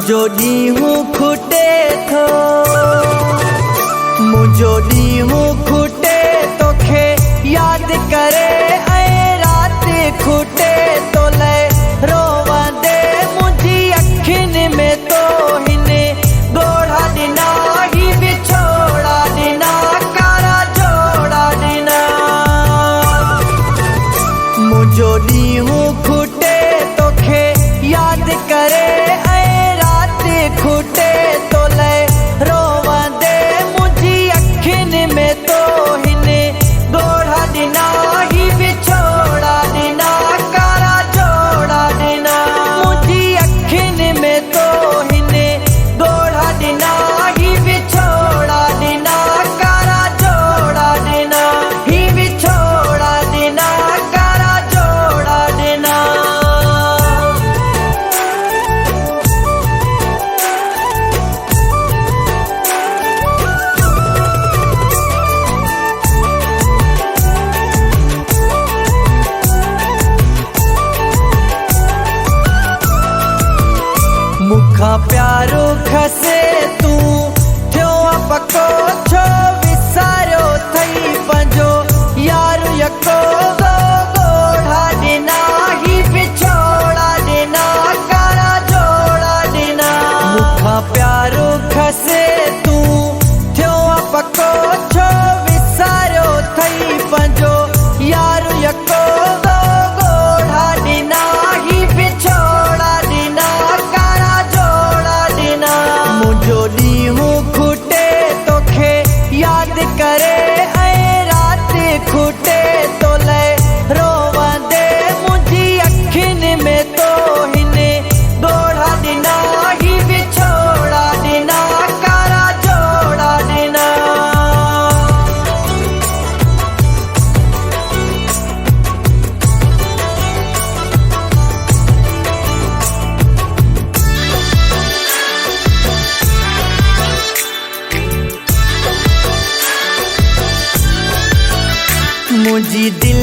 मुझो ॾींहं खुटे थो, मुझो ॾींहं खुटे तोखे यादि करे ऐं राति खुटे तो लए रोवंदे मुंहिंजी अखियुनि में तो हिन ॻोढ़ा ॾिना ही विछोड़ा ॾिना कारा जोड़ा ॾिना। मुझो ॾींहं खुटे तोखे यादि करे ऐं राति खुटे तो लए रोवंदे मुंहिंजी अखियुनि में तो हिन ॻोढ़ा ॾिना ही विछोड़ा ॾिना कारा जोड़ा ॾिना। मुंहिंजी अखियुनि में तो हिन ॻोढ़ा ॾिना ही विछोड़ा ॾिना कारा जोड़ा ॾिना ही विछोड़ा ॾिना कारा जोड़ा ॾिना। मुखां प्यारो खसे तूं थियो पको छो विसारियो थई पंहिंजो यार यको ॻोढ़ा ॾिना ही विछोड़ा ॾिना कारा जोड़ा ॾिना। मुखां प्यारो खसे तूं थियो पको छो विसारियो थई पंहिंजो यार यको ॻोढ़ा ॾिना ही विछोड़ा ॾिना कारा जोड़ा ॾिना। मुंहिंजो ॾींहं खुटे तोखे यादि करे ऐं राति खुटे तो लए रोवंदे मुंहिंजी अखियुनि में तो हिन ॻोढ़ा ॾिना ही विछोड़ा ॾिना कारा जोड़ा ॾिना। मुझी दिल